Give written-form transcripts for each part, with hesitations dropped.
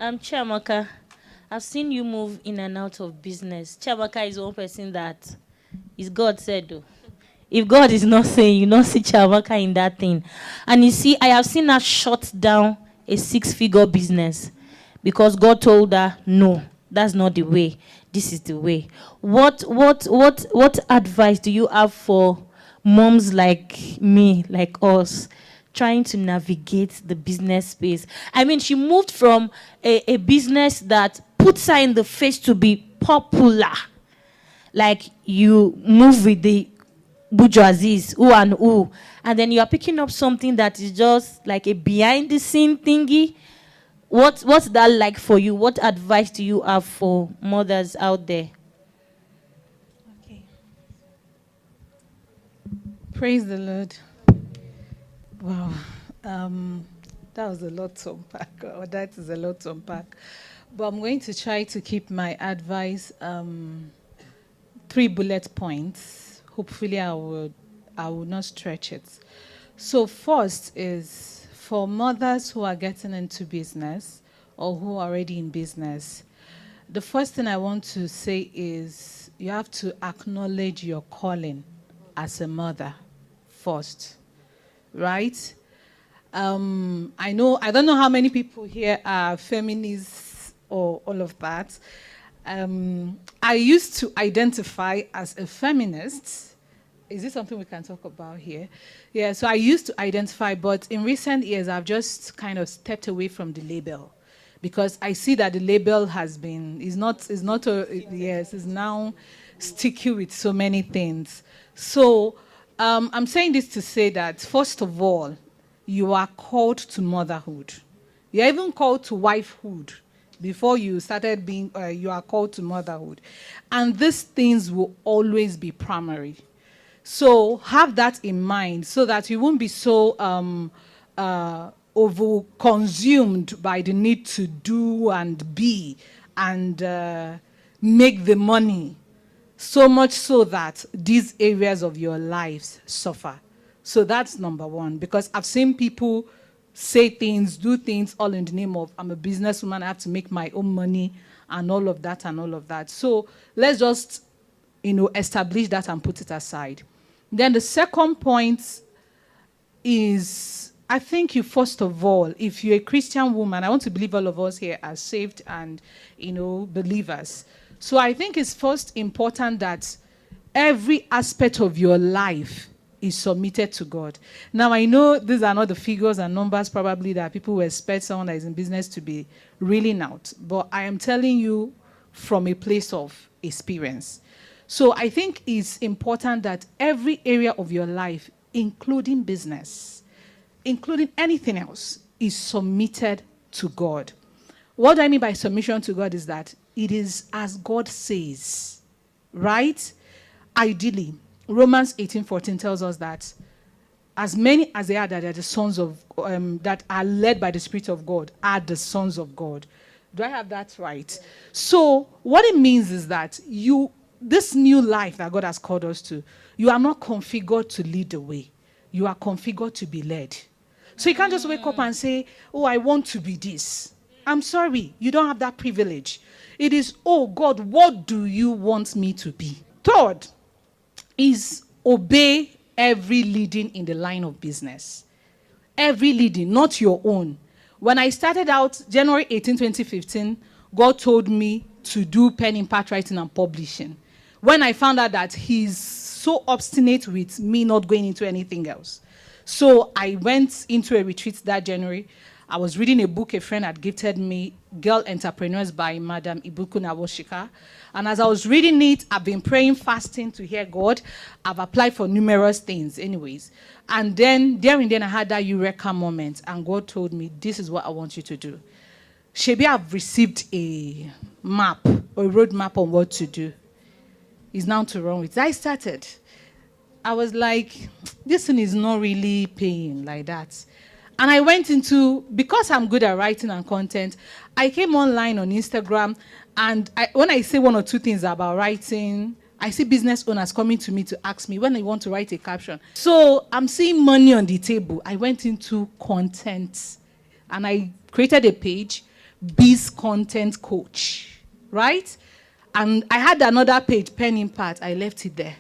Chiamaka, I've seen you move in and out of business. Chiamaka is one person that is God said, though. If God is not saying, you not see Chiamaka in that thing. And you see, I have seen her shut down a 6-figure business because God told her, no, that's not the way. This is the way. What advice do you have for moms like me, like us, trying to navigate the business space? I mean, she moved from a business that puts her in the face to be popular. Like you move with the bourgeoisies, who and who, and then you are picking up something that is just like a behind the scene thingy. What's that like for you? What advice do you have for mothers out there? Okay. Praise the Lord. Wow. That was a lot to unpack, or that is a lot to unpack. But I'm going to try to keep my advice 3 bullet points. Hopefully I will not stretch it. So first is for mothers who are getting into business or who are already in business. The first thing I want to say is you have to acknowledge your calling as a mother first, right? I don't know how many people here are feminists or all of that. I used to identify as a feminist. Is this something we can talk about here? Yeah, so I used to identify, but in recent years, I've just kind of stepped away from the label because I see that the label is now sticky with so many things. So I'm saying this to say that, first of all, you are called to motherhood. You're even called to wifehood. Before you started being, you are called to motherhood. And these things will always be primary. So have that in mind so that you won't be so over-consumed by the need to do and be and make the money, so much so that these areas of your lives suffer. So that's number one, because I've seen people say things, do things, all in the name of, I'm a businesswoman, I have to make my own money, and all of that and all of that. So let's just, establish that and put it aside. Then the second point is, I think you, first of all, if you're a Christian woman, I want to believe all of us here are saved and, believers. So I think it's first important that every aspect of your life is submitted to God. Now, I know these are not the figures and numbers probably that people will expect someone that is in business to be reeling out, but I am telling you from a place of experience. So I think it's important that every area of your life, including business, including anything else, is submitted to God. What do I mean by submission to God is that it is as God says, right? Ideally, Romans 18:14 tells us that as many as they are that are the sons of, that are led by the Spirit of God, are the sons of God. Do I have that right? So what it means is that this new life that God has called us to, you are not configured to lead the way. You are configured to be led. So you can't just wake up and say, oh, I want to be this. I'm sorry, you don't have that privilege. It is, oh God, what do you want me to be? Third is obey every leading in the line of business. Every leading, not your own. When I started out, January 18, 2015, God told me to do pen impact writing and publishing. When I found out that he's so obstinate with me not going into anything else. So I went into a retreat that January. I was reading a book a friend had gifted me, Girl Entrepreneurs by Madam Ibuku Nawoshika. And as I was reading it, I've been praying, fasting to hear God. I've applied for numerous things anyways. And then, I had that eureka moment. And God told me, this is what I want you to do. Shebi, I've received a map, or a roadmap on what to do. It's now to run with. I started. I was like, this thing is not really paying like that. And I went into, because I'm good at writing and content, I came online on Instagram, and when I say one or two things about writing, I see business owners coming to me to ask me when they want to write a caption. So I'm seeing money on the table. I went into content, and I created a page, Biz Content Coach, right? And I had another page, Pen Impact. I left it there.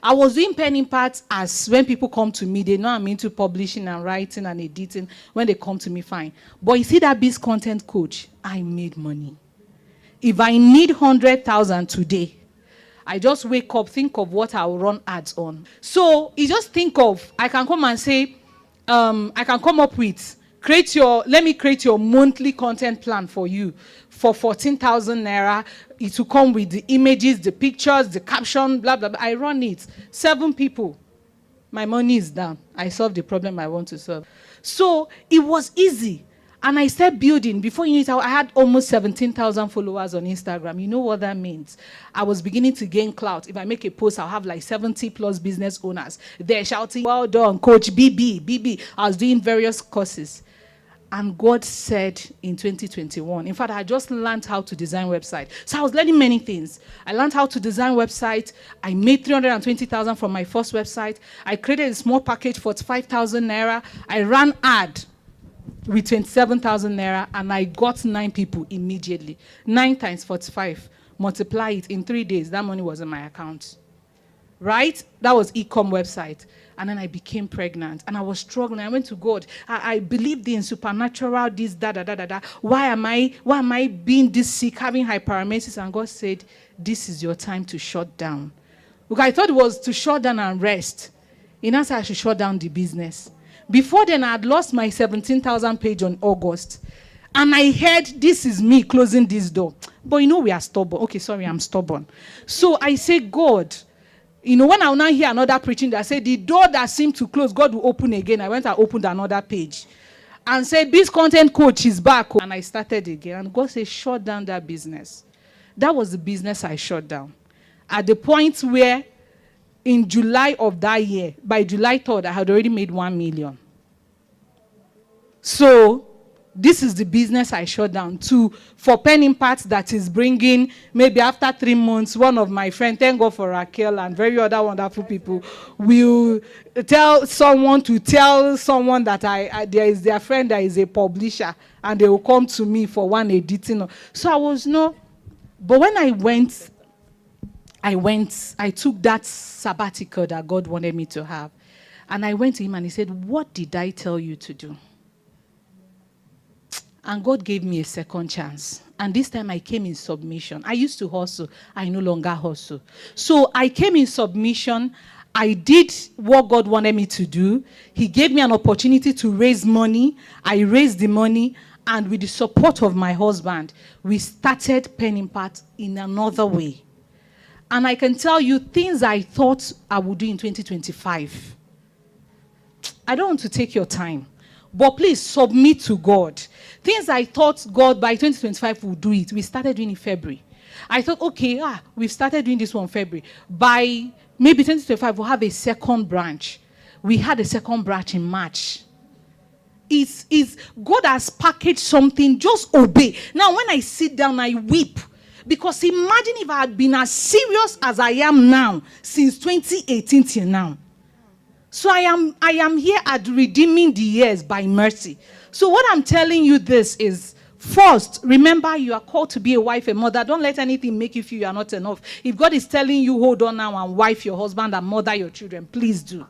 I was doing Pen Impact as when people come to me, they know I'm into publishing and writing and editing. When they come to me, fine. But you see that Biz Content Coach, I made money. If I need 100,000 today, I just wake up, think of what I'll run ads on. So you just think of, I can come and say, I can come up with, let me create your monthly content plan for you for 14,000 naira. It will come with the images, the pictures, the caption, blah, blah, blah. I run it. 7 people. My money is down. I solved the problem I want to solve. So it was easy. And I started building. Before you knew it, I had almost 17,000 followers on Instagram. You know what that means? I was beginning to gain clout. If I make a post, I'll have like 70 plus business owners. They're shouting, well done, Coach BB. I was doing various courses. And God said in 2021, in fact, I just learned how to design website. So I was learning many things. I learned how to design website. I made 320,000 from my first website. I created a small package for 5,000 naira. I ran ad with 27,000 naira, and I got 9 people immediately. 9 times 45, multiply it in 3 days. That money was in my account, right? That was e-com website. And then I became pregnant, and I was struggling. I went to God. I believed in supernatural, this, da. Why am I being this sick, having hyperemesis? And God said, this is your time to shut down. Look, I thought it was to shut down and rest. In answer, I should shut down the business. Before then, I had lost my 17,000 page on August. And I heard, this is me closing this door. But you know we are stubborn. Okay, sorry, I'm stubborn. So I say, God, you know, when I will now hear another preaching that said, the door that seemed to close, God will open again. I went and opened another page. And said, Biz Content Coach is back. And I started again. And God said, shut down that business. That was the business I shut down. At the point where, in July of that year, by July 3rd, I had already made 1 million. So, this is the business I shut down for Pen Impact that is bringing, maybe after 3 months, one of my friends, thank God for Raquel and very other wonderful people, will tell someone that there is their friend that is a publisher, and they will come to me for one editing. So I was but when I took that sabbatical that God wanted me to have. And I went to him and he said, what did I tell you to do? And God gave me a second chance. And this time I came in submission. I used to hustle. I no longer hustle. So I came in submission. I did what God wanted me to do. He gave me an opportunity to raise money. I raised the money. And with the support of my husband, we started Pen Impact in another way. And I can tell you things I thought I would do in 2025. I don't want to take your time. But please submit to God. Things I thought God by 2025 would do it. We started doing it in February. I thought, okay, we've started doing this one in February. By maybe 2025, we'll have a second branch. We had a second branch in March. God has packaged something, just obey. Now, when I sit down, I weep. Because imagine if I had been as serious as I am now since 2018 till now. So I am here at redeeming the years by mercy. So what I'm telling you this is, first, remember you are called to be a wife, a mother. Don't let anything make you feel you are not enough. If God is telling you, hold on now and wife your husband and mother your children, please do.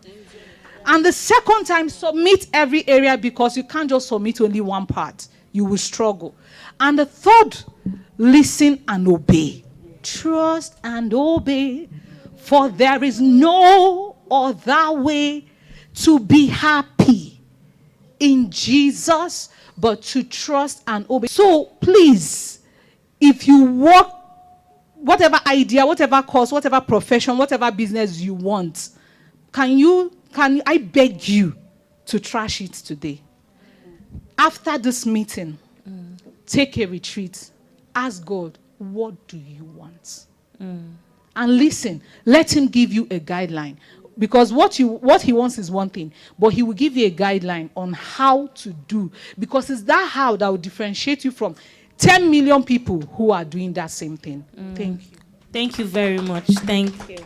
And the second time, submit every area, because you can't just submit only one part. You will struggle. And the third, listen and obey. Trust and obey, for there is no other way to be happy in Jesus but to trust and obey. So please, if you work, whatever idea, whatever course, whatever profession, whatever business you want, can I beg you to trash it today? After this meeting, take a retreat. Ask God, what do you want? And listen, let him give you a guideline. Because what he wants is one thing, but he will give you a guideline on how to do. Because it's that how that will differentiate you from 10 million people who are doing that same thing. Thank you. Thank you very much. Thank you.